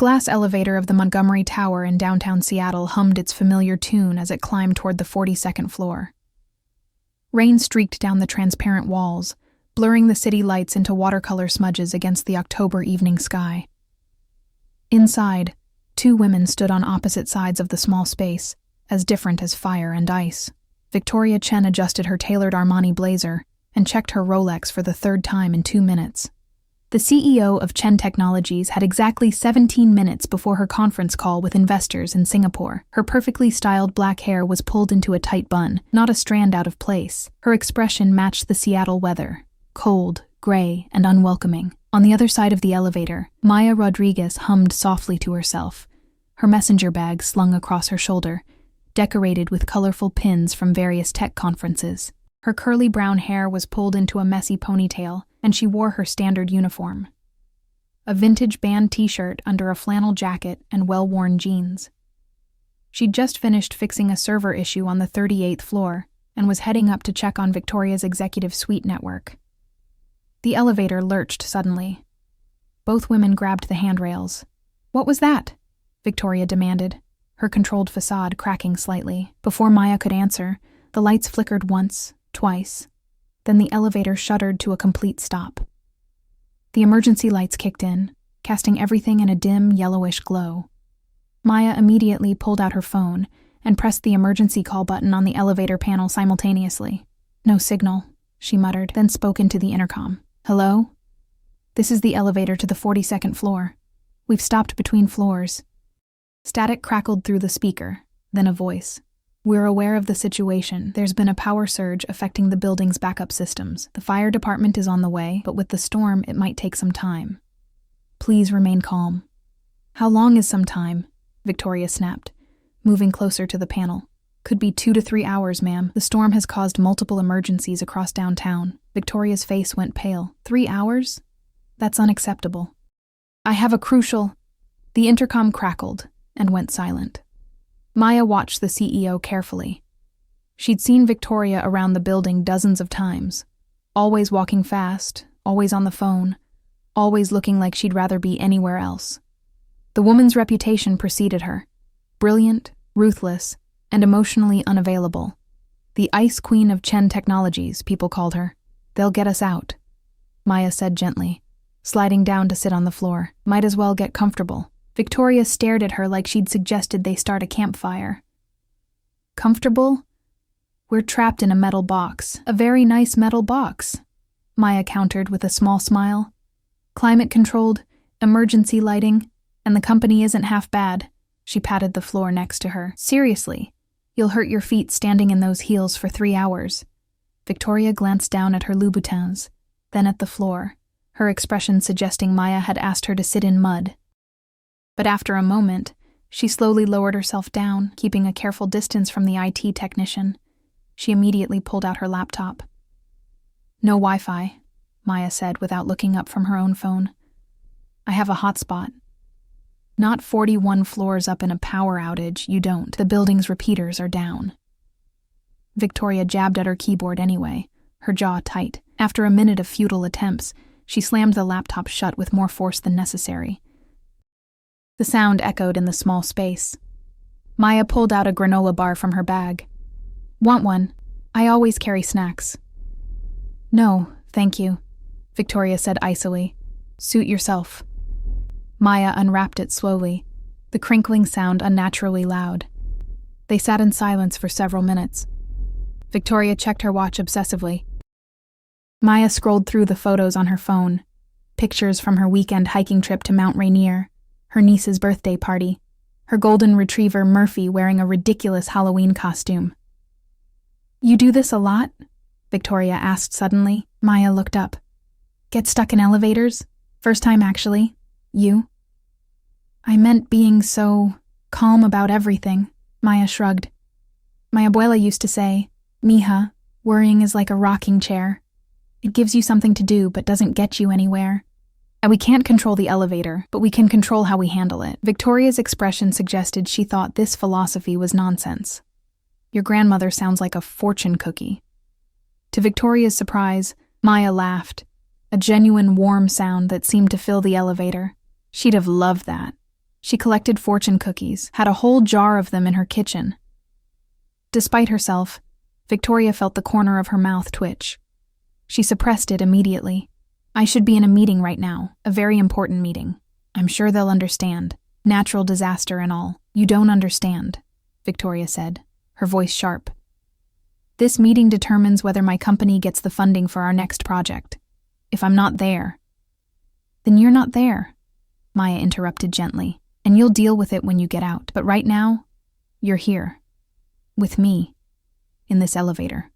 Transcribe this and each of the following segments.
glass elevator of the Montgomery Tower in downtown Seattle hummed its familiar tune as it climbed toward the 42nd floor. Rain streaked down the transparent walls, blurring the city lights into watercolor smudges against the October evening sky. Inside, two women stood on opposite sides of the small space, as different as fire and ice. Victoria Chen adjusted her tailored Armani blazer and checked her Rolex for the third time in 2 minutes. The CEO of Chen Technologies had exactly 17 minutes before her conference call with investors in Singapore. Her perfectly styled black hair was pulled into a tight bun, not a strand out of place. Her expression matched the Seattle weather, cold, gray, and unwelcoming. On the other side of the elevator, Maya Rodriguez hummed softly to herself, her messenger bag slung across her shoulder, decorated with colorful pins from various tech conferences. Her curly brown hair was pulled into a messy ponytail, and she wore her standard uniform: a vintage band t-shirt under a flannel jacket and well-worn jeans. She'd just finished fixing a server issue on the 38th floor and was heading up to check on Victoria's executive suite network. The elevator lurched suddenly. Both women grabbed the handrails. "What was that?" Victoria demanded, her controlled facade cracking slightly. Before Maya could answer, the lights flickered once, twice. Then the elevator shuddered to a complete stop. The emergency lights kicked in, casting everything in a dim, yellowish glow. Maya immediately pulled out her phone and pressed the emergency call button on the elevator panel simultaneously. "No signal," she muttered, then spoke into the intercom. "Hello? This is the elevator to the 42nd floor. We've stopped between floors." Static crackled through the speaker, then a voice. "We're aware of the situation. There's been a power surge affecting the building's backup systems. The fire department is on the way, but with the storm, it might take some time. Please remain calm." "How long is some time?" Victoria snapped, moving closer to the panel. "Could be 2 to 3 hours, ma'am. The storm has caused multiple emergencies across downtown." Victoria's face went pale. 3 hours? That's unacceptable. "I have a crucial—" The intercom crackled and went silent. Maya watched the CEO carefully. She'd seen Victoria around the building dozens of times, always walking fast, always on the phone, always looking like she'd rather be anywhere else. The woman's reputation preceded her: brilliant, ruthless, and emotionally unavailable. The Ice Queen of Chen Technologies, people called her. "They'll get us out," Maya said gently, sliding down to sit on the floor. "Might as well get comfortable." Victoria stared at her like she'd suggested they start a campfire. "Comfortable? We're trapped in a metal box. A very nice metal box," Maya countered with a small smile. "Climate-controlled, emergency lighting, and the company isn't half bad." She patted the floor next to her. "Seriously, you'll hurt your feet standing in those heels for 3 hours. Victoria glanced down at her Louboutins, then at the floor, her expression suggesting Maya had asked her to sit in mud. But after a moment, she slowly lowered herself down, keeping a careful distance from the IT technician. She immediately pulled out her laptop. "No Wi-Fi," Maya said without looking up from her own phone. "I have a hotspot." "Not 41 floors up in a power outage, you don't. The building's repeaters are down." Victoria jabbed at her keyboard anyway, her jaw tight. After a minute of futile attempts, she slammed the laptop shut with more force than necessary. The sound echoed in the small space. Maya pulled out a granola bar from her bag. "Want one? I always carry snacks." "No, thank you," Victoria said icily. "Suit yourself." Maya unwrapped it slowly, the crinkling sound unnaturally loud. They sat in silence for several minutes. Victoria checked her watch obsessively. Maya scrolled through the photos on her phone, pictures from her weekend hiking trip to Mount Rainier, her niece's birthday party, her golden retriever Murphy wearing a ridiculous Halloween costume. "You do this a lot?" Victoria asked suddenly. Maya looked up. "Get stuck in elevators? First time, actually. You?" "I meant being so calm about everything," Maya shrugged. "My abuela used to say, 'Mija, worrying is like a rocking chair. It gives you something to do but doesn't get you anywhere.' And we can't control the elevator, but we can control how we handle it." Victoria's expression suggested she thought this philosophy was nonsense. "Your grandmother sounds like a fortune cookie." To Victoria's surprise, Maya laughed, a genuine warm sound that seemed to fill the elevator. She'd have loved that. She collected fortune cookies, had a whole jar of them in her kitchen. Despite herself, Victoria felt the corner of her mouth twitch. She suppressed it immediately. I should be in a meeting right now, a very important meeting. I'm sure they'll understand. Natural disaster and all. You don't understand, Victoria said, her voice sharp. This meeting determines whether my company gets the funding for our next project. If I'm not there, then you're not there, Maya interrupted gently, and you'll deal with it when you get out. But right now, you're here. With me. In this elevator.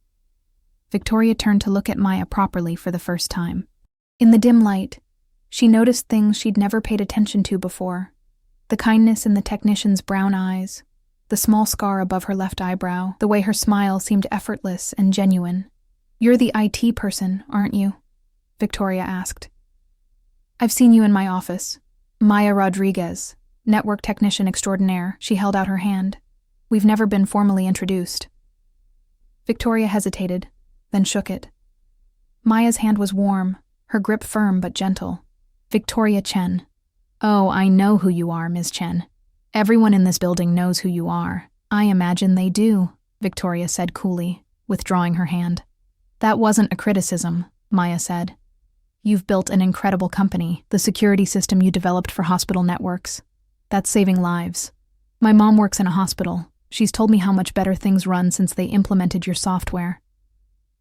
Victoria turned to look at Maya properly for the first time. In the dim light, she noticed things she'd never paid attention to before. The kindness in the technician's brown eyes, the small scar above her left eyebrow, the way her smile seemed effortless and genuine. You're the IT person, aren't you? Victoria asked. I've seen you in my office. Maya Rodriguez, network technician extraordinaire. She held out her hand. We've never been formally introduced. Victoria hesitated, then shook it. Maya's hand was warm, her grip firm but gentle. Victoria Chen. Oh, I know who you are, Ms. Chen. Everyone in this building knows who you are. I imagine they do, Victoria said coolly, withdrawing her hand. That wasn't a criticism, Maya said. You've built an incredible company, the security system you developed for hospital networks. That's saving lives. My mom works in a hospital. She's told me how much better things run since they implemented your software.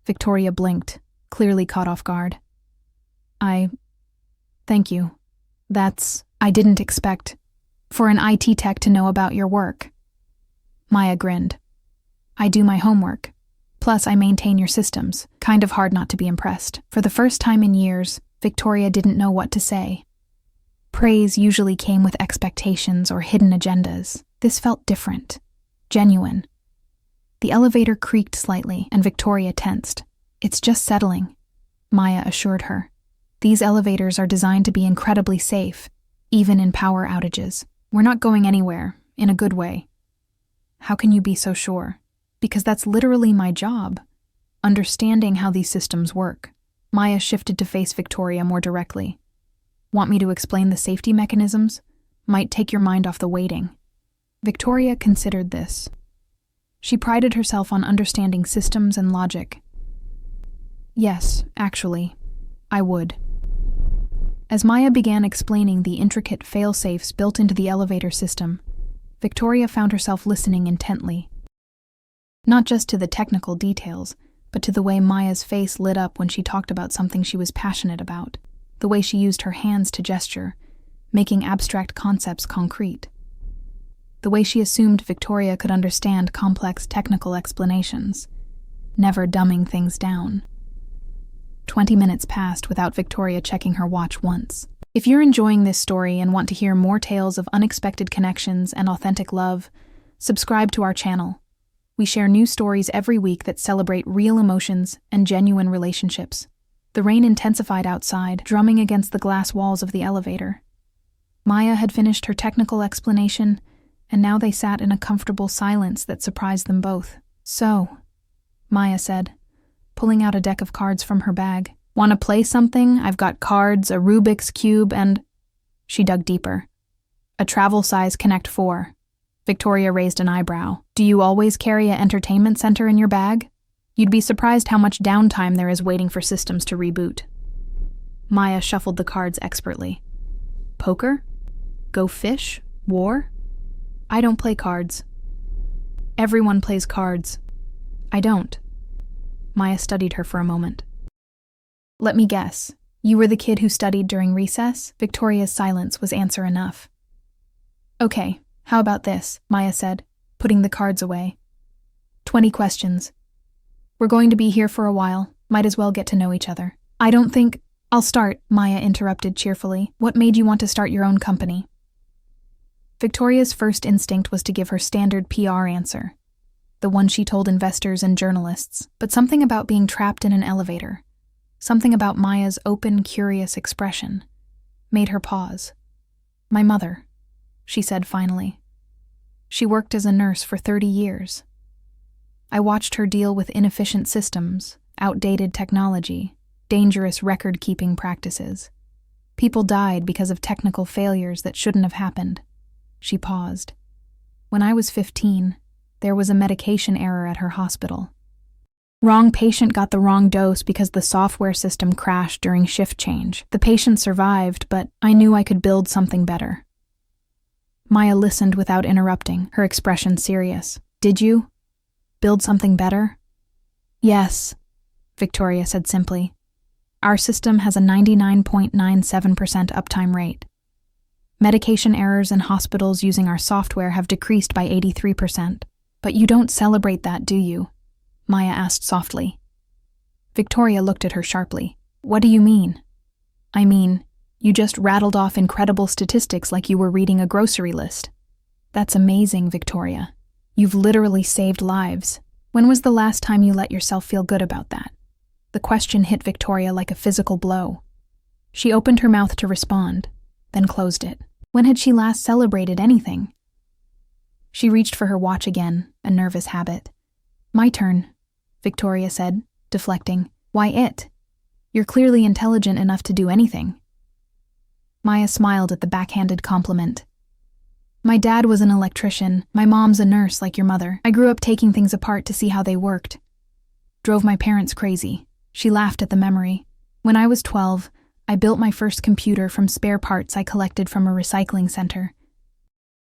Victoria blinked, clearly caught off guard. Thank you. I didn't expect for an IT tech to know about your work. Maya grinned. I do my homework. Plus, I maintain your systems. Kind of hard not to be impressed. For the first time in years, Victoria didn't know what to say. Praise usually came with expectations or hidden agendas. This felt different. Genuine. The elevator creaked slightly, and Victoria tensed. It's just settling, Maya assured her. These elevators are designed to be incredibly safe, even in power outages. We're not going anywhere, in a good way. How can you be so sure? Because that's literally my job, understanding how these systems work. Maya shifted to face Victoria more directly. Want me to explain the safety mechanisms? Might take your mind off the waiting. Victoria considered this. She prided herself on understanding systems and logic. Yes, actually, I would. As Maya began explaining the intricate fail-safes built into the elevator system, Victoria found herself listening intently. Not just to the technical details, but to the way Maya's face lit up when she talked about something she was passionate about, the way she used her hands to gesture, making abstract concepts concrete. The way she assumed Victoria could understand complex technical explanations, never dumbing things down. 20 minutes passed without Victoria checking her watch once. If you're enjoying this story and want to hear more tales of unexpected connections and authentic love, subscribe to our channel. We share new stories every week that celebrate real emotions and genuine relationships. The rain intensified outside, drumming against the glass walls of the elevator. Maya had finished her technical explanation, and now they sat in a comfortable silence that surprised them both. So, Maya said, pulling out a deck of cards from her bag. Want to play something? I've got cards, a Rubik's Cube, and... She dug deeper. A travel-size Connect 4. Victoria raised an eyebrow. Do you always carry an entertainment center in your bag? You'd be surprised how much downtime there is waiting for systems to reboot. Maya shuffled the cards expertly. Poker? Go fish? War? I don't play cards. Everyone plays cards. I don't. Maya studied her for a moment. Let me guess. You were the kid who studied during recess? Victoria's silence was answer enough. Okay, how about this? Maya said, putting the cards away. 20 questions. We're going to be here for a while. Might as well get to know each other. I don't think... I'll start, Maya interrupted cheerfully. What made you want to start your own company? Victoria's first instinct was to give her standard PR answer, the one she told investors and journalists, but something about being trapped in an elevator, something about Maya's open, curious expression, made her pause. My mother, she said finally. She worked as a nurse for 30 years. I watched her deal with inefficient systems, outdated technology, dangerous record-keeping practices. People died because of technical failures that shouldn't have happened. She paused. When I was 15, there was a medication error at her hospital. Wrong patient got the wrong dose because the software system crashed during shift change. The patient survived, but I knew I could build something better. Maya listened without interrupting, her expression serious. Did you? Build something better? Yes, Victoria said simply. Our system has a 99.97% uptime rate. Medication errors in hospitals using our software have decreased by 83%. But you don't celebrate that, do you? Maya asked softly. Victoria looked at her sharply. What do you mean? I mean, you just rattled off incredible statistics like you were reading a grocery list. That's amazing, Victoria. You've literally saved lives. When was the last time you let yourself feel good about that? The question hit Victoria like a physical blow. She opened her mouth to respond, then closed it. When had she last celebrated anything? She reached for her watch again, a nervous habit. My turn, Victoria said, deflecting. Why it? You're clearly intelligent enough to do anything. Maya smiled at the backhanded compliment. My dad was an electrician, my mom's a nurse like your mother. I grew up taking things apart to see how they worked. Drove my parents crazy. She laughed at the memory. When I was 12, I built my first computer from spare parts I collected from a recycling center.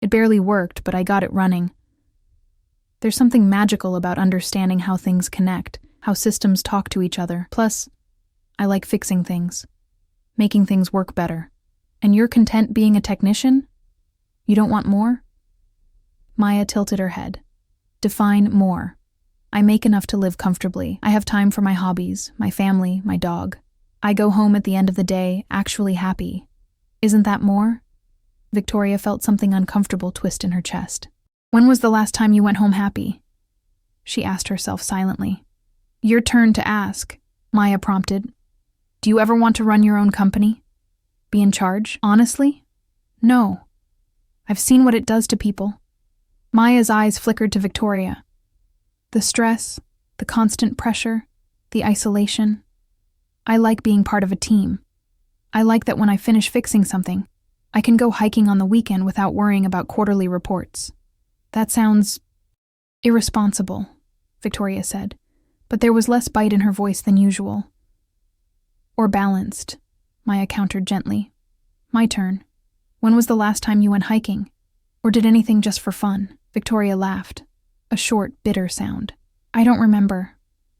It barely worked, but I got it running. There's something magical about understanding how things connect, how systems talk to each other. Plus, I like fixing things, making things work better. And you're content being a technician? You don't want more? Maya tilted her head. Define more. I make enough to live comfortably. I have time for my hobbies, my family, my dog. I go home at the end of the day actually happy. Isn't that more? Victoria felt something uncomfortable twist in her chest. When was the last time you went home happy? She asked herself silently. Your turn to ask, Maya prompted. Do you ever want to run your own company? Be in charge, honestly? No. I've seen what it does to people. Maya's eyes flickered to Victoria. The stress, the constant pressure, the isolation. I like being part of a team. I like that when I finish fixing something, I can go hiking on the weekend without worrying about quarterly reports. That sounds irresponsible, Victoria said, but there was less bite in her voice than usual. Or balanced, Maya countered gently. My turn. When was the last time you went hiking? Or did anything just for fun? Victoria laughed, a short, bitter sound. I don't remember.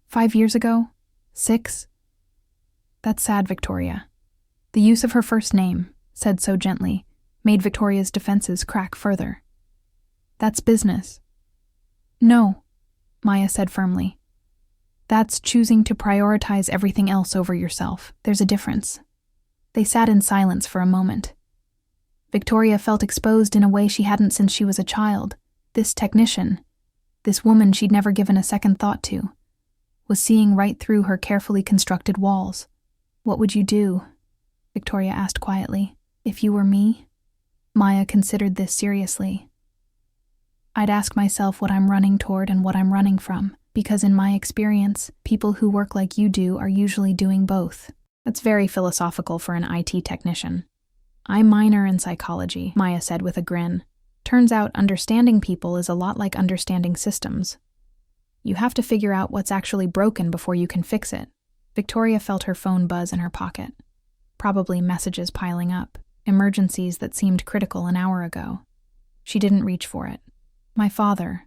5 years ago? 6? That's sad, Victoria. The use of her first name, said so gently, made Victoria's defenses crack further. That's business. No, Maya said firmly. That's choosing to prioritize everything else over yourself. There's a difference. They sat in silence for a moment. Victoria felt exposed in a way she hadn't since she was a child. This technician, this woman she'd never given a second thought to, was seeing right through her carefully constructed walls. What would you do? Victoria asked quietly. If you were me? Maya considered this seriously. I'd ask myself what I'm running toward and what I'm running from, because in my experience, people who work like you do are usually doing both. That's very philosophical for an IT technician. I minor in psychology, Maya said with a grin. Turns out understanding people is a lot like understanding systems. You have to figure out what's actually broken before you can fix it. Victoria felt her phone buzz in her pocket. Probably messages piling up, emergencies that seemed critical an hour ago. She didn't reach for it. My father,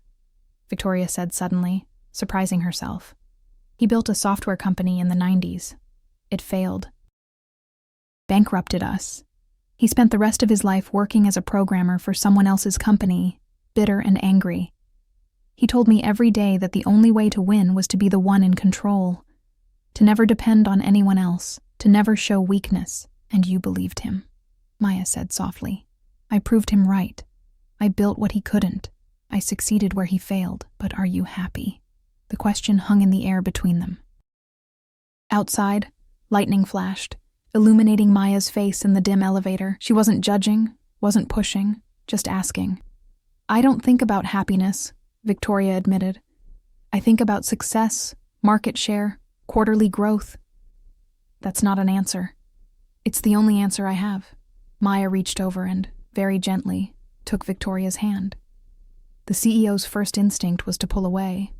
Victoria said suddenly, surprising herself. He built a software company in the 90s. It failed. Bankrupted us. He spent the rest of his life working as a programmer for someone else's company, bitter and angry. He told me every day that the only way to win was to be the one in control, to never depend on anyone else, to never show weakness, and you believed him, Maya said softly. I proved him right. I built what he couldn't. I succeeded where he failed, but are you happy? The question hung in the air between them. Outside, lightning flashed, illuminating Maya's face in the dim elevator. She wasn't judging, wasn't pushing, just asking. I don't think about happiness, Victoria admitted. I think about success, market share, quarterly growth. That's not an answer. It's the only answer I have. Maya reached over and, very gently, took Victoria's hand. The CEO's first instinct was to pull away,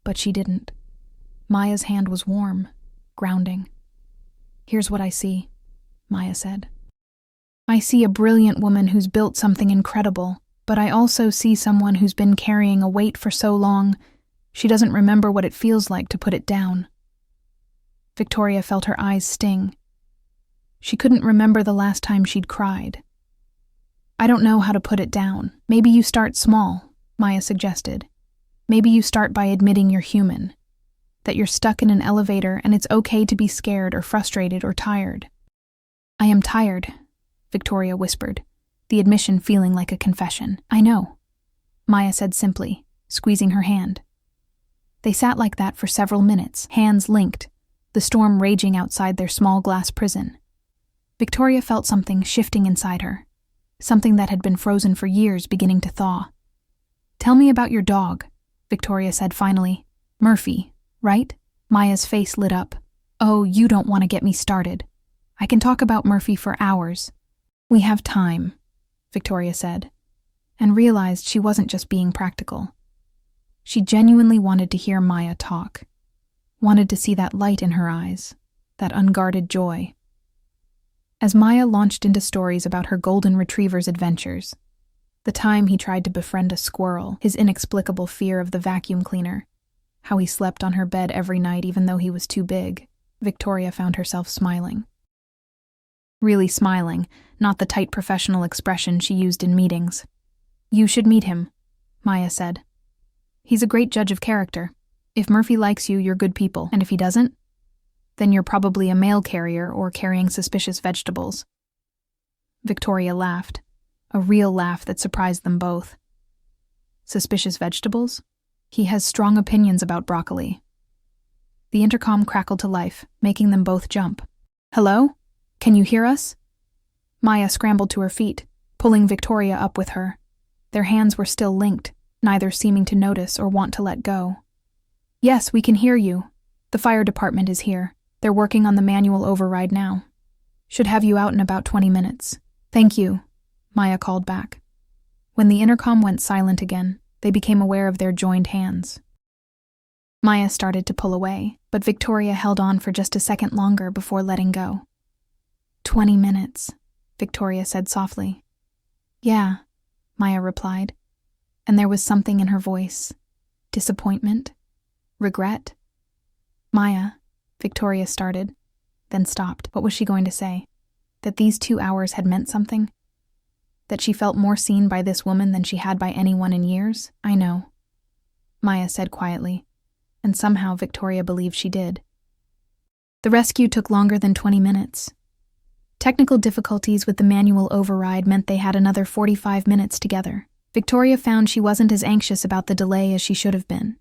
but she didn't. Maya's hand was warm, grounding. "Here's what I see," Maya said. "I see a brilliant woman who's built something incredible, but I also see someone who's been carrying a weight for so long, she doesn't remember what it feels like to put it down." Victoria felt her eyes sting. She couldn't remember the last time she'd cried. "I don't know how to put it down. Maybe you start small," Maya suggested. "Maybe you start by admitting you're human, that you're stuck in an elevator and it's okay to be scared or frustrated or tired." "I am tired," Victoria whispered, the admission feeling like a confession. "I know," Maya said simply, squeezing her hand. They sat like that for several minutes, hands linked, the storm raging outside their small glass prison. Victoria felt something shifting inside her, something that had been frozen for years beginning to thaw. "Tell me about your dog," Victoria said finally. "Murphy, right?" Maya's face lit up. "Oh, you don't want to get me started. I can talk about Murphy for hours." "We have time," Victoria said, and realized she wasn't just being practical. She genuinely wanted to hear Maya talk, wanted to see that light in her eyes, that unguarded joy. As Maya launched into stories about her golden retriever's adventures, the time he tried to befriend a squirrel, his inexplicable fear of the vacuum cleaner, how he slept on her bed every night even though he was too big, Victoria found herself smiling. Really smiling, not the tight professional expression she used in meetings. "You should meet him," Maya said. "He's a great judge of character. If Murphy likes you, you're good people, and if he doesn't, then you're probably a mail carrier or carrying suspicious vegetables." Victoria laughed, a real laugh that surprised them both. "Suspicious vegetables? He has strong opinions about broccoli." The intercom crackled to life, making them both jump. "Hello? Can you hear us?" Maya scrambled to her feet, pulling Victoria up with her. Their hands were still linked, neither seeming to notice or want to let go. "Yes, we can hear you. The fire department is here. They're working on the manual override now. Should have you out in about 20 minutes. "Thank you," Maya called back. When the intercom went silent again, they became aware of their joined hands. Maya started to pull away, but Victoria held on for just a second longer before letting go. 20 minutes, Victoria said softly. "Yeah," Maya replied, and there was something in her voice. Disappointment? Regret? "Maya," Victoria started, then stopped. What was she going to say? That these 2 hours had meant something? That she felt more seen by this woman than she had by anyone in years? "I know," Maya said quietly, and somehow Victoria believed she did. The rescue took longer than 20 minutes. Technical difficulties with the manual override meant they had another 45 minutes together. Victoria found she wasn't as anxious about the delay as she should have been.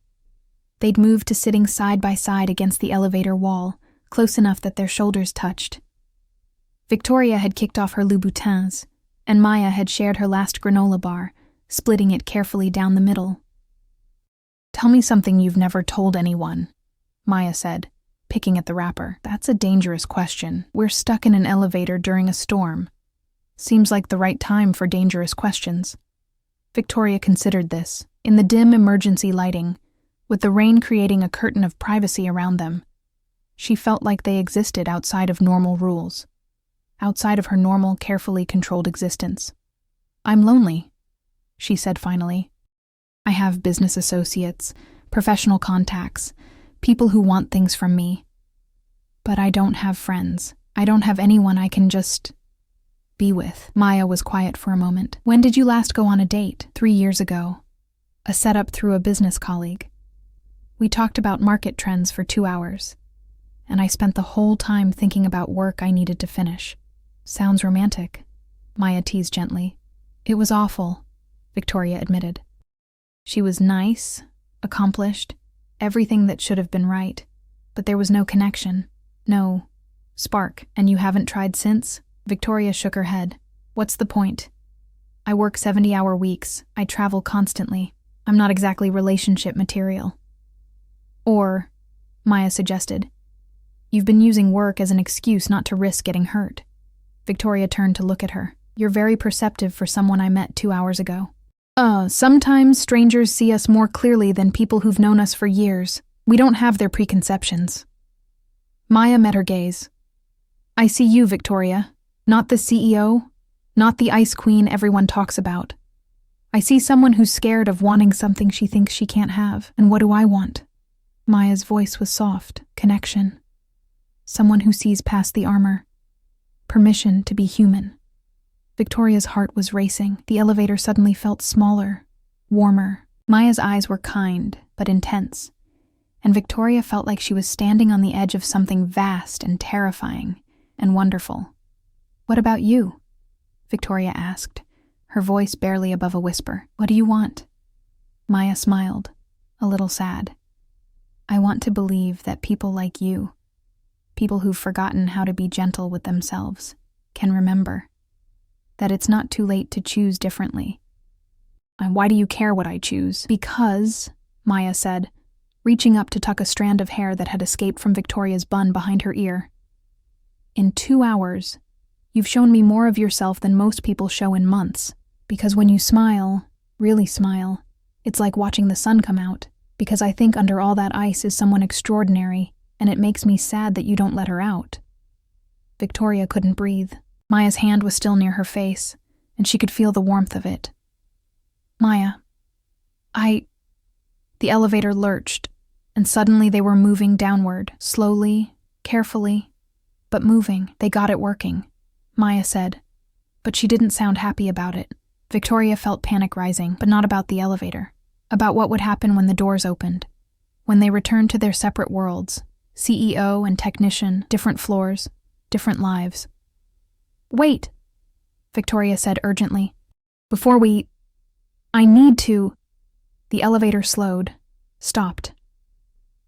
They'd moved to sitting side by side against the elevator wall, close enough that their shoulders touched. Victoria had kicked off her Louboutins, and Maya had shared her last granola bar, splitting it carefully down the middle. "Tell me something you've never told anyone," Maya said, picking at the wrapper. "That's a dangerous question. We're stuck in an elevator during a storm. Seems like the right time for dangerous questions." Victoria considered this. In the dim emergency lighting, with the rain creating a curtain of privacy around them, she felt like they existed outside of normal rules, outside of her normal, carefully controlled existence. "I'm lonely," she said finally. "I have business associates, professional contacts, people who want things from me. But I don't have friends. I don't have anyone I can just be with." Maya was quiet for a moment. "When did you last go on a date?" 3 years ago. A setup through a business colleague. We talked about market trends for 2 hours, and I spent the whole time thinking about work I needed to finish. "Sounds romantic," Maya teased gently. "It was awful," Victoria admitted. She was nice, accomplished, everything that should have been right, but there was no connection, no spark. "And you haven't tried since?" Victoria shook her head. "What's the point? I work 70-hour weeks, I travel constantly. I'm not exactly relationship material." "Or," Maya suggested, "you've been using work as an excuse not to risk getting hurt." Victoria turned to look at her. You're very perceptive for someone I met 2 hours ago. Sometimes strangers see us more clearly than people who've known us for years. We don't have their preconceptions. Maya met her gaze. I see you, Victoria. Not the CEO, not the ice queen everyone talks about. I see someone who's scared of wanting something she thinks she can't have. And what do I want? Maya's voice was soft. Connection. Someone who sees past the armor. Permission to be human. Victoria's heart was racing. The elevator suddenly felt smaller, warmer. Maya's eyes were kind, but intense. And Victoria felt like she was standing on the edge of something vast and terrifying and wonderful. What about you? Victoria asked, her voice barely above a whisper. What do you want? Maya smiled, a little sad. I want to believe that people like you, people who've forgotten how to be gentle with themselves, can remember. That it's not too late to choose differently. And why do you care what I choose? Because, Maya said, reaching up to tuck a strand of hair that had escaped from Victoria's bun behind her ear. In 2 hours, you've shown me more of yourself than most people show in months. Because when you smile, really smile, it's like watching the sun come out. Because I think under all that ice is someone extraordinary, and it makes me sad that you don't let her out. Victoria couldn't breathe. Maya's hand was still near her face, and she could feel the warmth of it. Maya, The elevator lurched, and suddenly they were moving downward, slowly, carefully, but moving. They got it working, Maya said, but she didn't sound happy about it. Victoria felt panic rising, but not about the elevator, about what would happen when the doors opened, when they returned to their separate worlds, CEO and technician, different floors, different lives. Wait, Victoria said urgently. I need to. The elevator slowed, stopped.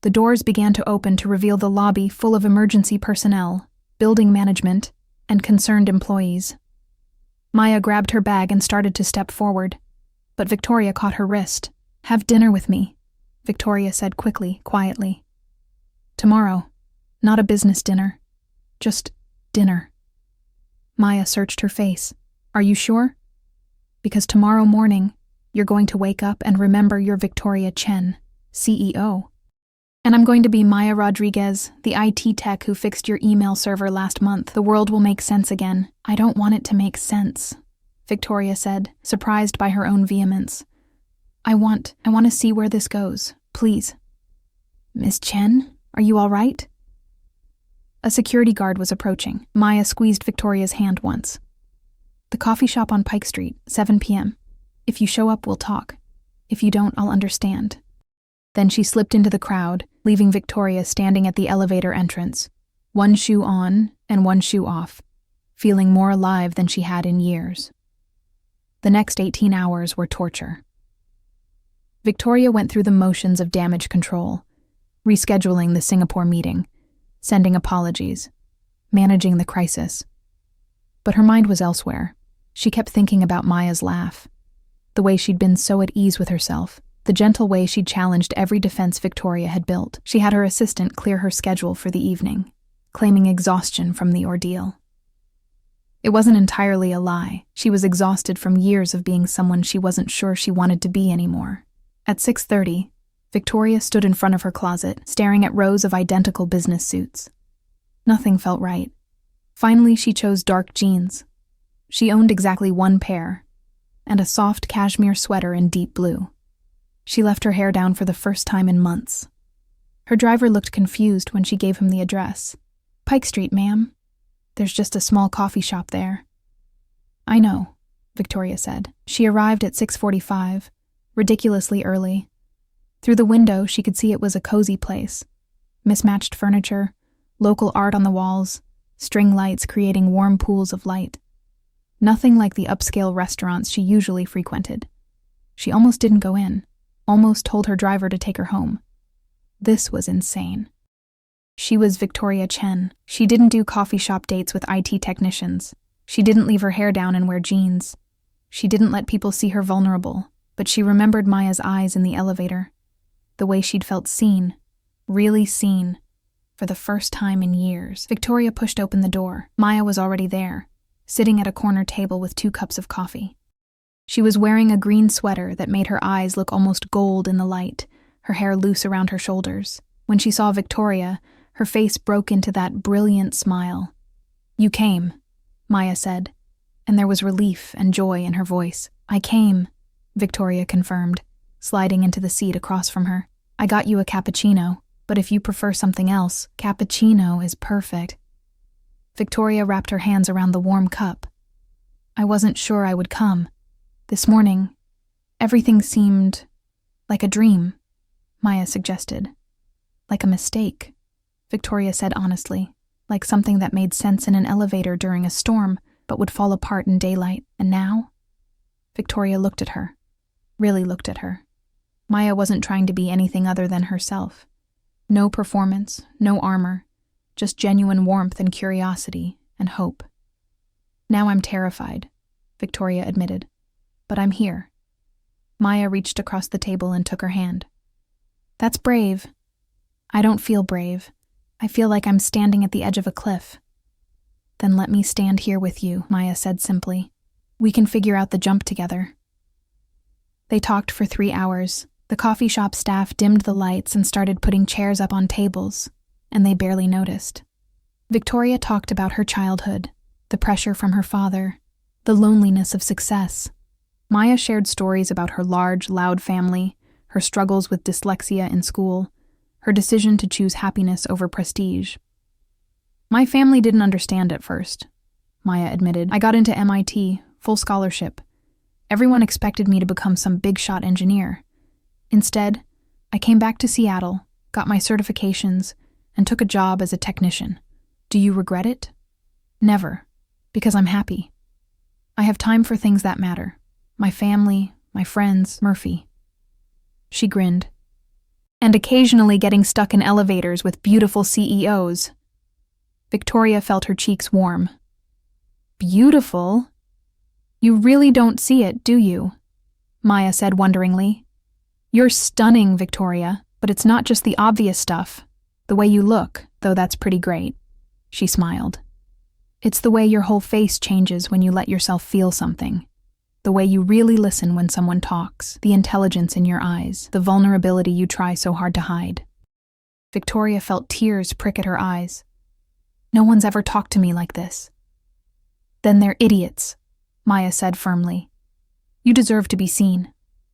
The doors began to open to reveal the lobby full of emergency personnel, building management, and concerned employees. Maya grabbed her bag and started to step forward, but Victoria caught her wrist. Have dinner with me, Victoria said quickly, quietly. Tomorrow, not a business dinner, just dinner. Maya searched her face. Are you sure? Because tomorrow morning, you're going to wake up and remember you're Victoria Chen, CEO. And I'm going to be Maya Rodriguez, the IT tech who fixed your email server last month. The world will make sense again. I don't want it to make sense, Victoria said, surprised by her own vehemence. I want to see where this goes, please. Miss Chen, are you all right? A security guard was approaching. Maya squeezed Victoria's hand once. The coffee shop on Pike Street, 7 p.m. If you show up, we'll talk. If you don't, I'll understand. Then she slipped into the crowd, leaving Victoria standing at the elevator entrance, one shoe on and one shoe off, feeling more alive than she had in years. The next 18 hours were torture. Victoria went through the motions of damage control, rescheduling the Singapore meeting, sending apologies, managing the crisis. But her mind was elsewhere. She kept thinking about Maya's laugh, the way she'd been so at ease with herself, the gentle way she'd challenged every defense Victoria had built. She had her assistant clear her schedule for the evening, claiming exhaustion from the ordeal. It wasn't entirely a lie. She was exhausted from years of being someone she wasn't sure she wanted to be anymore. At 6:30, Victoria stood in front of her closet, staring at rows of identical business suits. Nothing felt right. Finally, she chose dark jeans. She owned exactly one pair, and a soft cashmere sweater in deep blue. She left her hair down for the first time in months. Her driver looked confused when she gave him the address. Pike Street, ma'am. There's just a small coffee shop there. I know, Victoria said. She arrived at 6:45, ridiculously early. Through the window, she could see it was a cozy place. Mismatched furniture, local art on the walls, string lights creating warm pools of light. Nothing like the upscale restaurants she usually frequented. She almost didn't go in, almost told her driver to take her home. This was insane. She was Victoria Chen. She didn't do coffee shop dates with IT technicians. She didn't leave her hair down and wear jeans. She didn't let people see her vulnerable, but she remembered Maya's eyes in the elevator. The way she'd felt seen, really seen, for the first time in years. Victoria pushed open the door. Maya was already there, sitting at a corner table with 2 cups of coffee. She was wearing a green sweater that made her eyes look almost gold in the light, her hair loose around her shoulders. When she saw Victoria, her face broke into that brilliant smile. "You came," Maya said, and there was relief and joy in her voice. "I came," Victoria confirmed, sliding into the seat across from her. "I got you a cappuccino, but if you prefer something else, cappuccino is perfect." Victoria wrapped her hands around the warm cup. "I wasn't sure I would come. This morning, everything seemed like a dream," Maya suggested. "Like a mistake," Victoria said honestly, "like something that made sense in an elevator during a storm, but would fall apart in daylight. And now?" Victoria looked at her, really looked at her. Maya wasn't trying to be anything other than herself. No performance, no armor, just genuine warmth and curiosity and hope. "Now I'm terrified," Victoria admitted, "but I'm here." Maya reached across the table and took her hand. "That's brave." "I don't feel brave. I feel like I'm standing at the edge of a cliff." "Then let me stand here with you," Maya said simply. "We can figure out the jump together." They talked for 3 hours. The coffee shop staff dimmed the lights and started putting chairs up on tables, and they barely noticed. Victoria talked about her childhood, the pressure from her father, the loneliness of success. Maya shared stories about her large, loud family, her struggles with dyslexia in school, her decision to choose happiness over prestige. "My family didn't understand at first," Maya admitted. "I got into MIT, full scholarship. Everyone expected me to become some big-shot engineer. Instead, I came back to Seattle, got my certifications, and took a job as a technician. Do you regret it? Never, because I'm happy. I have time for things that matter. My family, my friends, Murphy." She grinned. "And occasionally getting stuck in elevators with beautiful CEOs." Victoria felt her cheeks warm. "Beautiful? You really don't see it, do you?" Maya said wonderingly. "You're stunning, Victoria, but it's not just the obvious stuff. The way you look, though that's pretty great." She smiled. "It's the way your whole face changes when you let yourself feel something. The way you really listen when someone talks, the intelligence in your eyes, the vulnerability you try so hard to hide." Victoria felt tears prick at her eyes. "No one's ever talked to me like this." "Then they're idiots," Maya said firmly. "You deserve to be seen.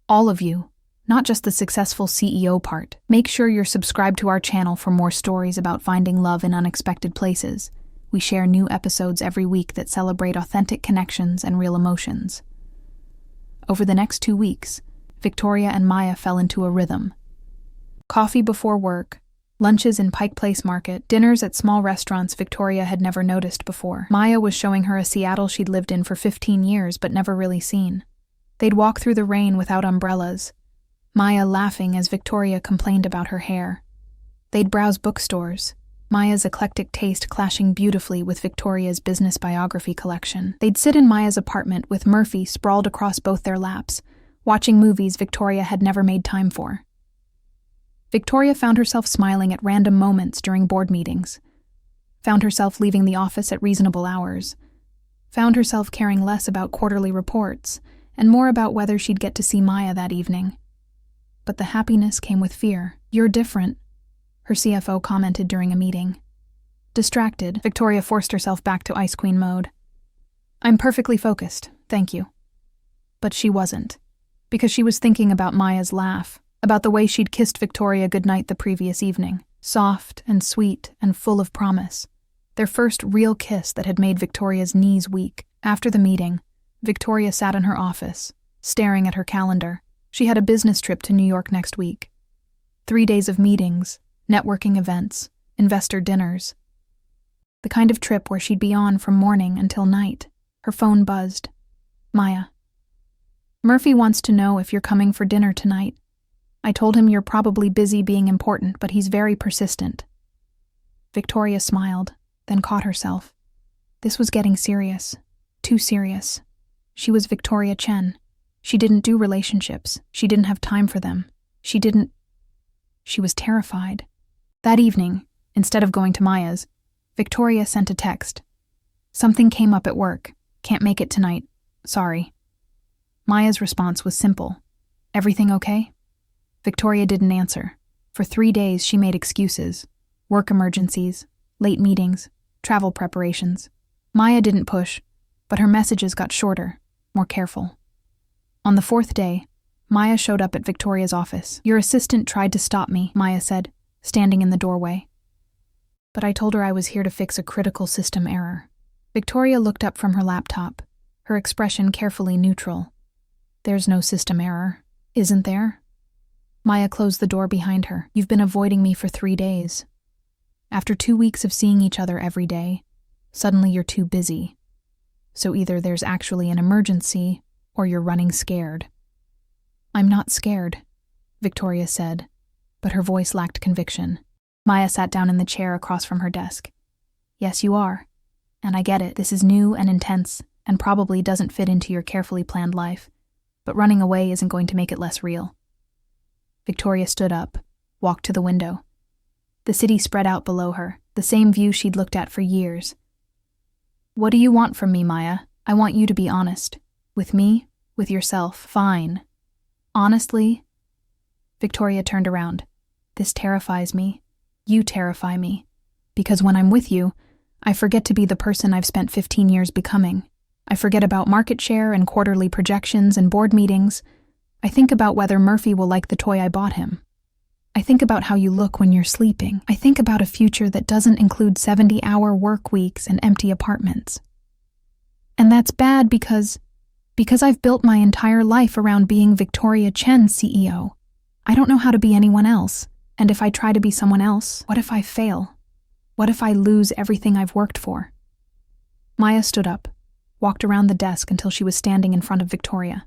All of you, not just the successful CEO part. Make sure you're subscribed to our channel for more stories about finding love in unexpected places. We share new episodes every week that celebrate authentic connections and real emotions." Over the next 2 weeks, Victoria and Maya fell into a rhythm. Coffee before work, lunches in Pike Place Market, dinners at small restaurants Victoria had never noticed before. Maya was showing her a Seattle she'd lived in for 15 years but never really seen. They'd walk through the rain without umbrellas, Maya laughing as Victoria complained about her hair. They'd browse bookstores, Maya's eclectic taste clashing beautifully with Victoria's business biography collection. They'd sit in Maya's apartment with Murphy sprawled across both their laps, watching movies Victoria had never made time for. Victoria found herself smiling at random moments during board meetings, found herself leaving the office at reasonable hours, found herself caring less about quarterly reports and more about whether she'd get to see Maya that evening. But the happiness came with fear. "You're different," her CFO commented during a meeting. Distracted, Victoria forced herself back to Ice Queen mode. "I'm perfectly focused, thank you." But she wasn't, because she was thinking about Maya's laugh, about the way she'd kissed Victoria goodnight the previous evening, soft and sweet and full of promise. Their first real kiss that had made Victoria's knees weak. After the meeting, Victoria sat in her office, staring at her calendar. She had a business trip to New York next week. 3 days of meetings, networking events, investor dinners. The kind of trip where she'd be on from morning until night. Her phone buzzed. "Maya. Murphy wants to know if you're coming for dinner tonight. I told him you're probably busy being important, but he's very persistent." Victoria smiled, then caught herself. This was getting serious. Too serious. She was Victoria Chen. She didn't do relationships. She didn't have time for them. She was terrified. That evening, instead of going to Maya's, Victoria sent a text. Something came up at work. Can't make it tonight. Sorry. Maya's response was simple. Everything okay? Victoria didn't answer. For 3 days, she made excuses. Work emergencies, late meetings, travel preparations. Maya didn't push, but her messages got shorter, more careful. On the 4th day, Maya showed up at Victoria's office. Your assistant tried to stop me, Maya said, standing in the doorway. But I told her I was here to fix a critical system error. Victoria looked up from her laptop, her expression carefully neutral. There's no system error, isn't there? Maya closed the door behind her. You've been avoiding me for 3 days. After 2 weeks of seeing each other every day, suddenly you're too busy. So either there's actually an emergency, or you're running scared. I'm not scared, Victoria said, but her voice lacked conviction. Maya sat down in the chair across from her desk. Yes, you are. And I get it. This is new and intense, and probably doesn't fit into your carefully planned life. But running away isn't going to make it less real. Victoria stood up, walked to the window. The city spread out below her, the same view she'd looked at for years. What do you want from me, Maya? I want you to be honest. With me, with yourself. Fine. Honestly? Victoria turned around. This terrifies me. You terrify me. Because when I'm with you, I forget to be the person I've spent 15 years becoming. I forget about market share and quarterly projections and board meetings. I think about whether Murphy will like the toy I bought him. I think about how you look when you're sleeping. I think about a future that doesn't include 70-hour work weeks and empty apartments. And that's bad because I've built my entire life around being Victoria Chen's CEO. I don't know how to be anyone else. And if I try to be someone else, what if I fail? What if I lose everything I've worked for? Maya stood up, walked around the desk until she was standing in front of Victoria.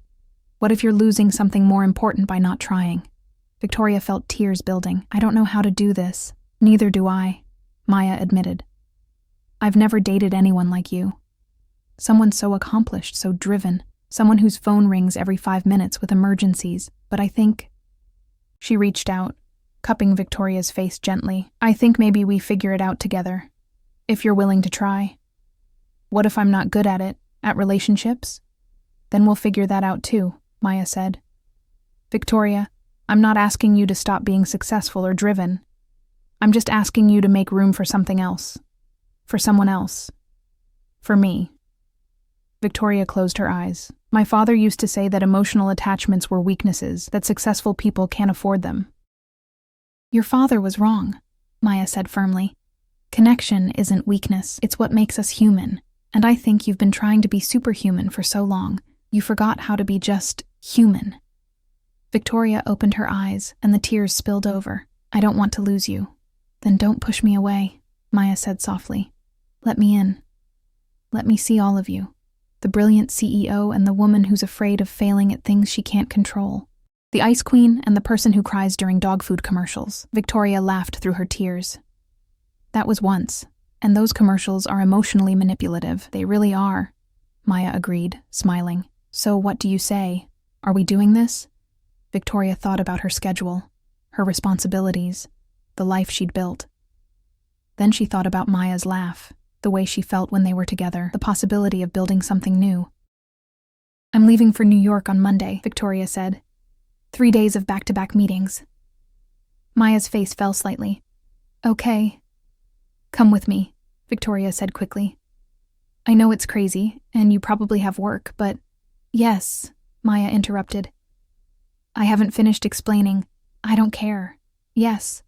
What if you're losing something more important by not trying? Victoria felt tears building. I don't know how to do this. Neither do I, Maya admitted. I've never dated anyone like you. Someone so accomplished, so driven. Someone whose phone rings every 5 minutes with emergencies. But I think... She reached out, cupping Victoria's face gently. I think maybe we figure it out together. If you're willing to try. What if I'm not good at it, at relationships? Then we'll figure that out too, Maya said. Victoria, I'm not asking you to stop being successful or driven. I'm just asking you to make room for something else. For someone else. For me. Victoria closed her eyes. My father used to say that emotional attachments were weaknesses, that successful people can't afford them. Your father was wrong, Maya said firmly. Connection isn't weakness, it's what makes us human. And I think you've been trying to be superhuman for so long, you forgot how to be just human. Victoria opened her eyes, and the tears spilled over. I don't want to lose you. Then don't push me away, Maya said softly. Let me in. Let me see all of you. The brilliant CEO and the woman who's afraid of failing at things she can't control. The ice queen and the person who cries during dog food commercials. Victoria laughed through her tears. That was once, and those commercials are emotionally manipulative. They really are, Maya agreed, smiling. So what do you say? Are we doing this? Victoria thought about her schedule, her responsibilities, the life she'd built. Then she thought about Maya's laugh, the way she felt when they were together, the possibility of building something new. I'm leaving for New York on Monday, Victoria said. 3 days of back-to-back meetings. Maya's face fell slightly. Okay. Come with me, Victoria said quickly. I know it's crazy, and you probably have work, but... Yes, Maya interrupted. I haven't finished explaining. I don't care. Yes,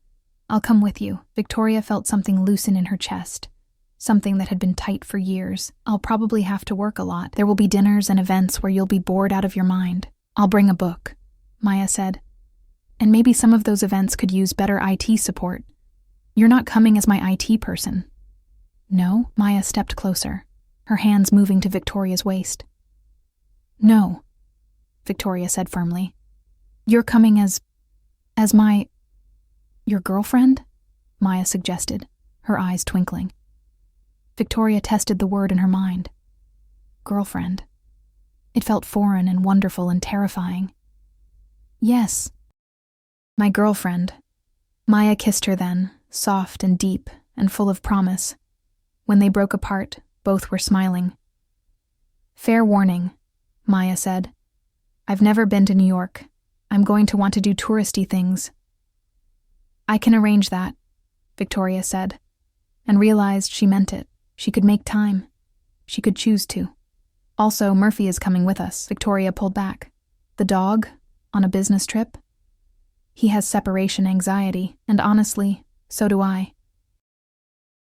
I'll come with you. Victoria felt something loosen in her chest. Something that had been tight for years. I'll probably have to work a lot. There will be dinners and events where you'll be bored out of your mind. I'll bring a book, Maya said. And maybe some of those events could use better IT support. You're not coming as my IT person. No? Maya stepped closer, her hands moving to Victoria's waist. No, Victoria said firmly. You're coming as your girlfriend? Maya suggested, her eyes twinkling. Victoria tested the word in her mind. Girlfriend. It felt foreign and wonderful and terrifying. Yes, my girlfriend. Maya kissed her then, soft and deep and full of promise. When they broke apart, both were smiling. Fair warning, Maya said. I've never been to New York. I'm going to want to do touristy things. I can arrange that, Victoria said, and realized she meant it. She could make time. She could choose to. Also, Murphy is coming with us. Victoria pulled back. The dog? On a business trip? He has separation anxiety, and honestly, so do I.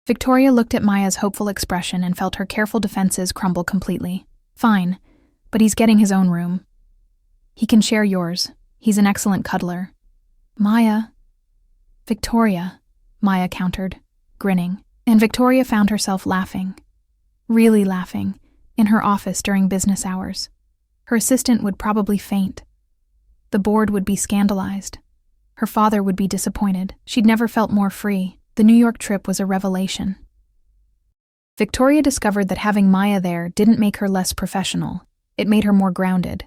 Victoria looked at Maya's hopeful expression and felt her careful defenses crumble completely. Fine, but he's getting his own room. He can share yours. He's an excellent cuddler. Maya. Victoria, Maya countered, grinning, and Victoria found herself laughing. Really laughing, in her office during business hours. Her assistant would probably faint. The board would be scandalized. Her father would be disappointed. She'd never felt more free. The New York trip was a revelation. Victoria discovered that having Maya there didn't make her less professional. It made her more grounded.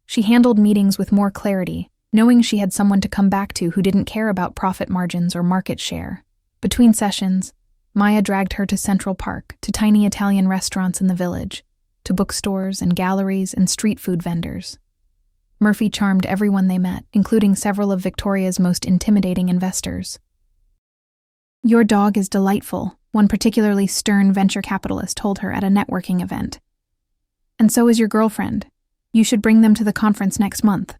She handled meetings with more clarity, knowing she had someone to come back to who didn't care about profit margins or market share. Between sessions, Maya dragged her to Central Park, to tiny Italian restaurants in the village, to bookstores and galleries and street food vendors. Murphy charmed everyone they met, including several of Victoria's most intimidating investors. Your dog is delightful, one particularly stern venture capitalist told her at a networking event. And so is your girlfriend. You should bring them to the conference next month.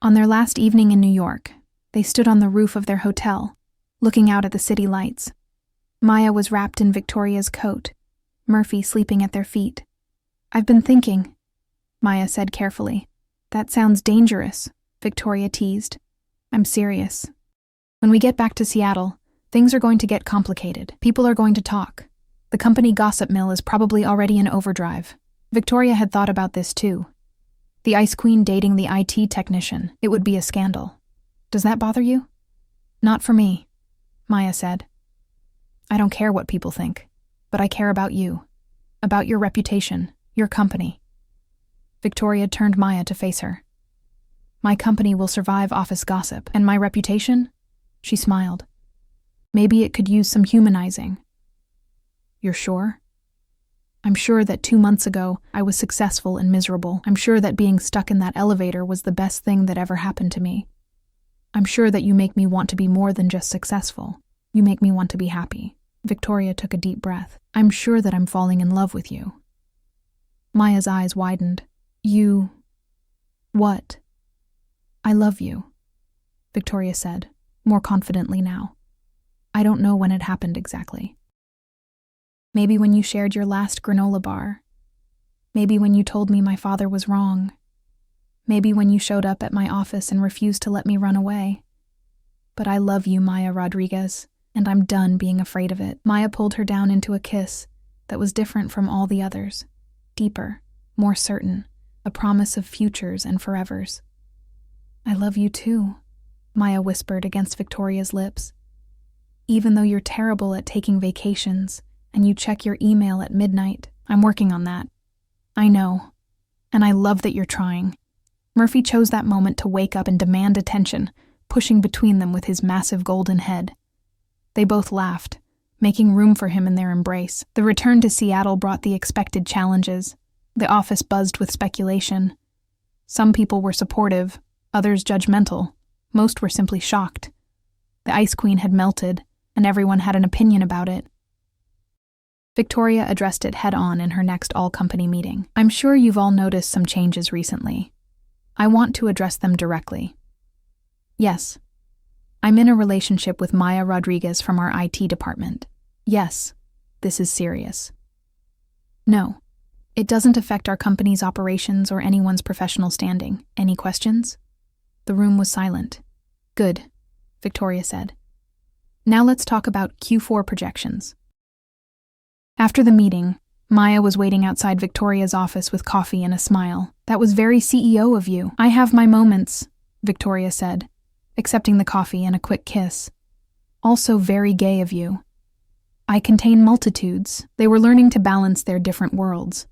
On their last evening in New York, they stood on the roof of their hotel, looking out at the city lights. Maya was wrapped in Victoria's coat, Murphy sleeping at their feet. I've been thinking, Maya said carefully. That sounds dangerous, Victoria teased. I'm serious. When we get back to Seattle, things are going to get complicated. People are going to talk. The company gossip mill is probably already in overdrive. Victoria had thought about this too. The Ice Queen dating the IT technician. It would be a scandal. Does that bother you? Not for me, Maya said. I don't care what people think, but I care about you, about your reputation, your company. Victoria turned Maya to face her. My company will survive office gossip, and my reputation? She smiled. Maybe it could use some humanizing. You're sure? I'm sure that 2 months ago, I was successful and miserable. I'm sure that being stuck in that elevator was the best thing that ever happened to me. I'm sure that you make me want to be more than just successful. You make me want to be happy. Victoria took a deep breath. I'm sure that I'm falling in love with you. Maya's eyes widened. You... What? I love you, Victoria said, more confidently now. I don't know when it happened exactly. Maybe when you shared your last granola bar. Maybe when you told me my father was wrong. Maybe when you showed up at my office and refused to let me run away. But I love you, Maya Rodriguez, and I'm done being afraid of it. Maya pulled her down into a kiss that was different from all the others. Deeper, more certain, a promise of futures and forevers. I love you too, Maya whispered against Victoria's lips. Even though you're terrible at taking vacations, and you check your email at midnight, I'm working on that. I know, and I love that you're trying. Murphy chose that moment to wake up and demand attention, pushing between them with his massive golden head. They both laughed, making room for him in their embrace. The return to Seattle brought the expected challenges. The office buzzed with speculation. Some people were supportive, others judgmental. Most were simply shocked. The Ice Queen had melted, and everyone had an opinion about it. Victoria addressed it head-on in her next all-company meeting. I'm sure you've all noticed some changes recently. I want to address them directly. Yes, I'm in a relationship with Maya Rodriguez from our IT department. Yes, this is serious. No, it doesn't affect our company's operations or anyone's professional standing. Any questions? The room was silent. Good, Victoria said. Now let's talk about Q4 projections. After the meeting, Maya was waiting outside Victoria's office with coffee and a smile. That was very CEO of you. I have my moments, Victoria said, accepting the coffee and a quick kiss. Also very gay of you. I contain multitudes. They were learning to balance their different worlds.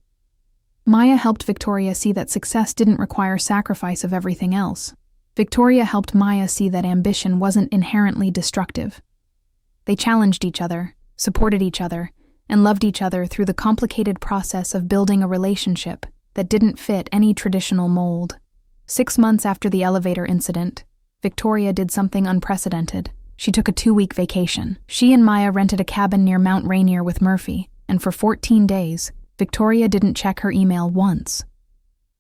Maya helped Victoria see that success didn't require sacrifice of everything else. Victoria helped Maya see that ambition wasn't inherently destructive. They challenged each other, supported each other, and loved each other through the complicated process of building a relationship that didn't fit any traditional mold. 6 months after the elevator incident, Victoria did something unprecedented. She took a 2-week vacation. She and Maya rented a cabin near Mount Rainier with Murphy, and for 14 days, Victoria didn't check her email once.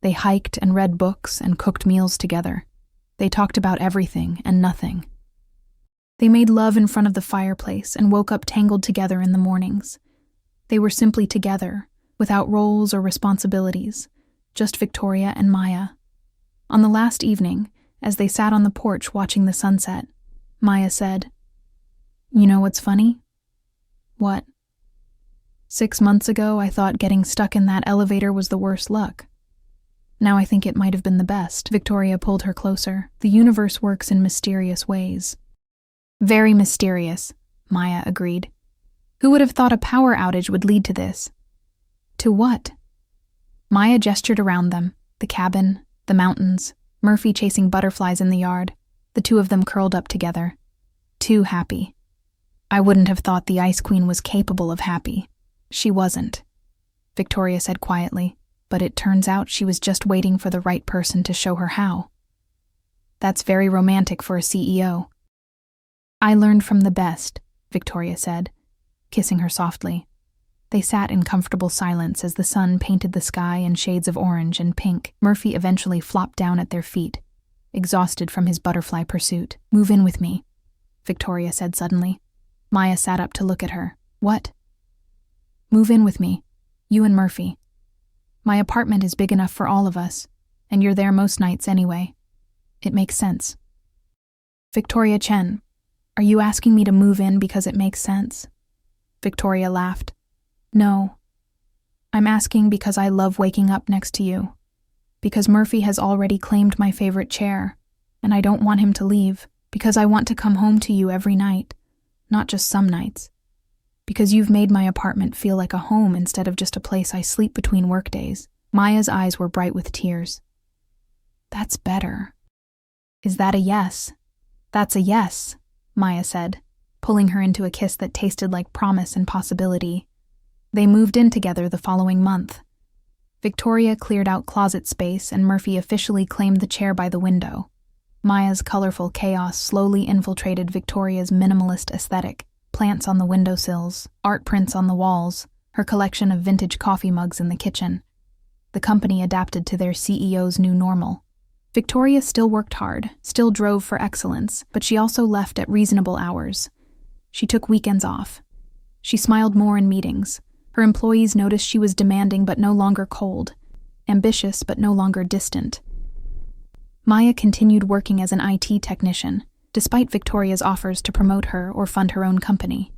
They hiked and read books and cooked meals together. They talked about everything and nothing. They made love in front of the fireplace and woke up tangled together in the mornings. They were simply together, without roles or responsibilities, just Victoria and Maya. On the last evening, as they sat on the porch watching the sunset, Maya said, "You know what's funny?" "What?" "6 months ago, I thought getting stuck in that elevator was the worst luck. Now I think it might have been the best." Victoria pulled her closer. "The universe works in mysterious ways." "Very mysterious," Maya agreed. "Who would have thought a power outage would lead to this?" "To what?" Maya gestured around them, the cabin, the mountains, Murphy chasing butterflies in the yard, the two of them curled up together. Too happy. "I wouldn't have thought the Ice Queen was capable of happy." "She wasn't," Victoria said quietly, "but it turns out she was just waiting for the right person to show her how." "That's very romantic for a CEO." "I learned from the best," Victoria said, kissing her softly. They sat in comfortable silence as the sun painted the sky in shades of orange and pink. Murphy eventually flopped down at their feet, exhausted from his butterfly pursuit. "Move in with me," Victoria said suddenly. Maya sat up to look at her. "What?" "Move in with me, you and Murphy. My apartment is big enough for all of us, and you're there most nights anyway. It makes sense." "Victoria Chen, are you asking me to move in because it makes sense?" Victoria laughed. "No. I'm asking because I love waking up next to you. Because Murphy has already claimed my favorite chair, and I don't want him to leave. Because I want to come home to you every night, not just some nights. Because you've made my apartment feel like a home instead of just a place I sleep between workdays." Maya's eyes were bright with tears. "That's better." "Is that a yes?" "That's a yes," Maya said, pulling her into a kiss that tasted like promise and possibility. They moved in together the following month. Victoria cleared out closet space and Murphy officially claimed the chair by the window. Maya's colorful chaos slowly infiltrated Victoria's minimalist aesthetic. Plants on the windowsills, art prints on the walls, her collection of vintage coffee mugs in the kitchen. The company adapted to their CEO's new normal. Victoria still worked hard, still drove for excellence, but she also left at reasonable hours. She took weekends off. She smiled more in meetings. Her employees noticed she was demanding but no longer cold, ambitious but no longer distant. Maya continued working as an IT technician, despite Victoria's offers to promote her or fund her own company.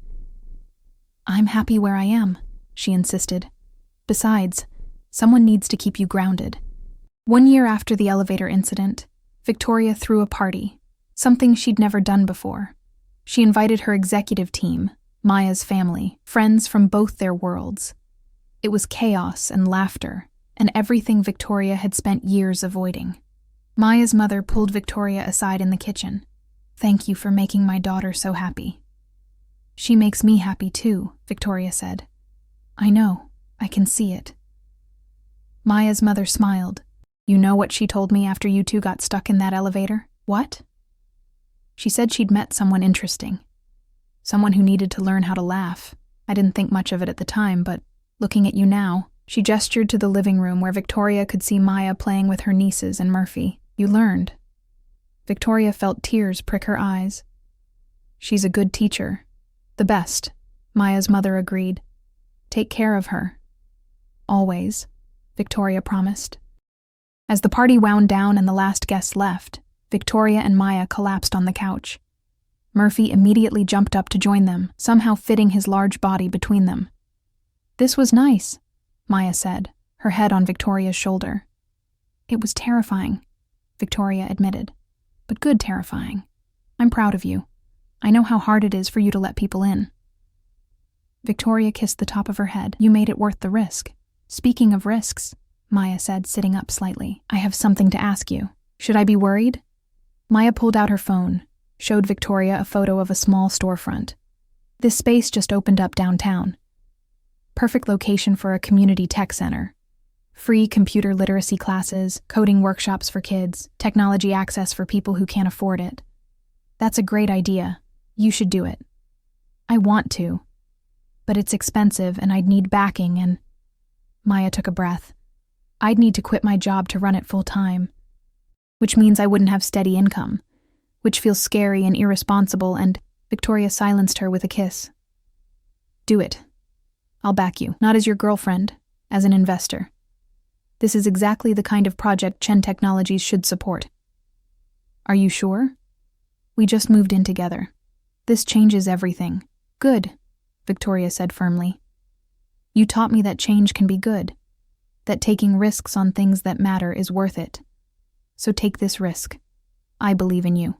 "I'm happy where I am," she insisted. "Besides, someone needs to keep you grounded." 1 year after the elevator incident, Victoria threw a party, something she'd never done before. She invited her executive team, Maya's family, friends from both their worlds. It was chaos and laughter, and everything Victoria had spent years avoiding. Maya's mother pulled Victoria aside in the kitchen. "Thank you for making my daughter so happy." "She makes me happy too," Victoria said. "I know, I can see it." Maya's mother smiled. "You know what she told me after you two got stuck in that elevator?" "What?" "She said she'd met someone interesting. Someone who needed to learn how to laugh. I didn't think much of it at the time, but looking at you now," she gestured to the living room where Victoria could see Maya playing with her nieces and Murphy. "You learned." Victoria felt tears prick her eyes. "She's a good teacher. The best," Maya's mother agreed. "Take care of her." "Always," Victoria promised. As the party wound down and the last guests left, Victoria and Maya collapsed on the couch. Murphy immediately jumped up to join them, somehow fitting his large body between them. "This was nice," Maya said, her head on Victoria's shoulder. "It was terrifying," Victoria admitted, "but good terrifying. I'm proud of you. I know how hard it is for you to let people in." Victoria kissed the top of her head. "You made it worth the risk." "Speaking of risks," Maya said, sitting up slightly, "I have something to ask you. Should I be worried?" Maya pulled out her phone, showed Victoria a photo of a small storefront. "This space just opened up downtown. Perfect location for a community tech center. Free computer literacy classes, coding workshops for kids, technology access for people who can't afford it. That's a great idea. You should do it. I want to. But it's expensive and I'd need backing and… Maya took a breath. I'd need to quit my job to run it full time. Which means I wouldn't have steady income. Which feels scary and irresponsible, and Victoria silenced her with a kiss. Do it. I'll back you, not as your girlfriend, as an investor. This is exactly the kind of project Chen Technologies should support. Are you sure? We just moved in together. This changes everything. Good, Victoria said firmly. You taught me that change can be good, that taking risks on things that matter is worth it. So take this risk. I believe in you.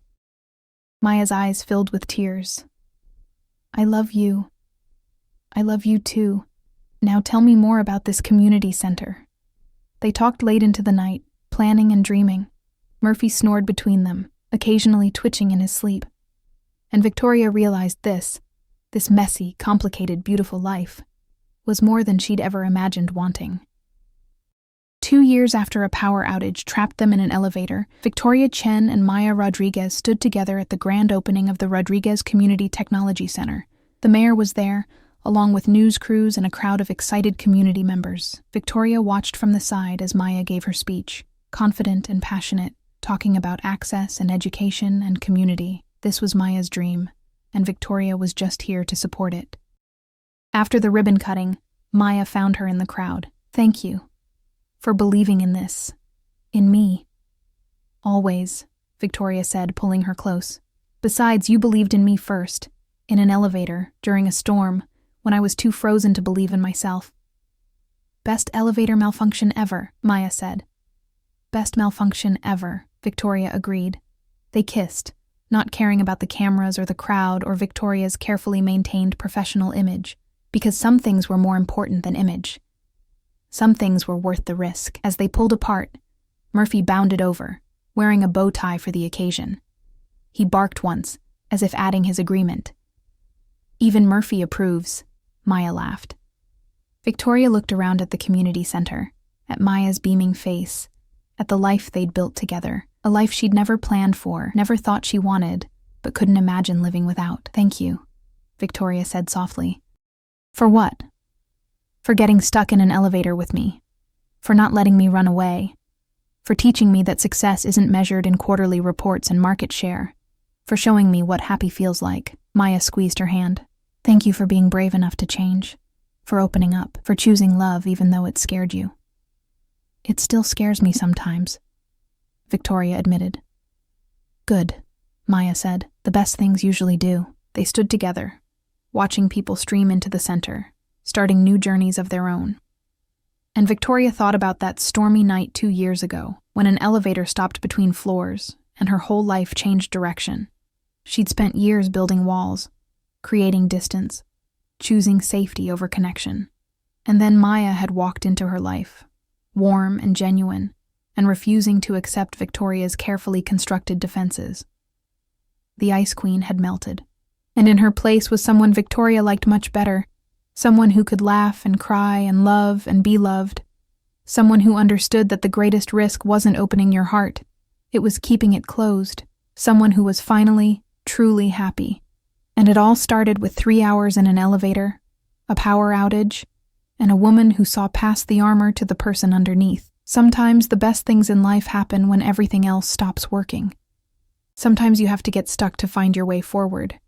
Maya's eyes filled with tears. I love you. I love you too. Now tell me more about this community center. They talked late into the night, planning and dreaming. Murphy snored between them, occasionally twitching in his sleep. And Victoria realized this messy, complicated, beautiful life, was more than she'd ever imagined wanting. 2 years after a power outage trapped them in an elevator, Victoria Chen and Maya Rodriguez stood together at the grand opening of the Rodriguez Community Technology Center. The mayor was there, along with news crews and a crowd of excited community members. Victoria watched from the side as Maya gave her speech, confident and passionate, talking about access and education and community. This was Maya's dream, and Victoria was just here to support it. After the ribbon cutting, Maya found her in the crowd. Thank you for believing in this, in me. Always, Victoria said, pulling her close. Besides, you believed in me first, in an elevator, during a storm, when I was too frozen to believe in myself. Best elevator malfunction ever, Maya said. Best malfunction ever, Victoria agreed. They kissed, not caring about the cameras or the crowd or Victoria's carefully maintained professional image, because some things were more important than image. Some things were worth the risk. As they pulled apart, Murphy bounded over, wearing a bow tie for the occasion. He barked once, as if adding his agreement. Even Murphy approves, Maya laughed. Victoria looked around at the community center, at Maya's beaming face, at the life they'd built together, a life she'd never planned for, never thought she wanted, but couldn't imagine living without. Thank you, Victoria said softly. For what? For getting stuck in an elevator with me, for not letting me run away, for teaching me that success isn't measured in quarterly reports and market share, for showing me what happy feels like. Maya squeezed her hand. Thank you for being brave enough to change, for opening up, for choosing love even though it scared you. It still scares me sometimes, Victoria admitted. Good, Maya said. The best things usually do. They stood together, watching people stream into the center, starting new journeys of their own. And Victoria thought about that stormy night 2 years ago, when an elevator stopped between floors, and her whole life changed direction. She'd spent years building walls, creating distance, choosing safety over connection. And then Maya had walked into her life, warm and genuine, and refusing to accept Victoria's carefully constructed defenses. The Ice Queen had melted, and in her place was someone Victoria liked much better, someone who could laugh and cry and love and be loved, someone who understood that the greatest risk wasn't opening your heart, it was keeping it closed, someone who was finally, truly happy. And it all started with 3 hours in an elevator, a power outage, and a woman who saw past the armor to the person underneath. Sometimes the best things in life happen when everything else stops working. Sometimes you have to get stuck to find your way forward.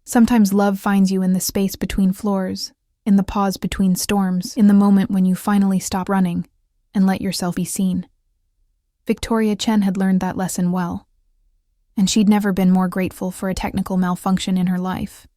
Sometimes love finds you in the space between floors, in the pause between storms, in the moment when you finally stop running and let yourself be seen. Victoria Chen had learned that lesson well, and she'd never been more grateful for a technical malfunction in her life.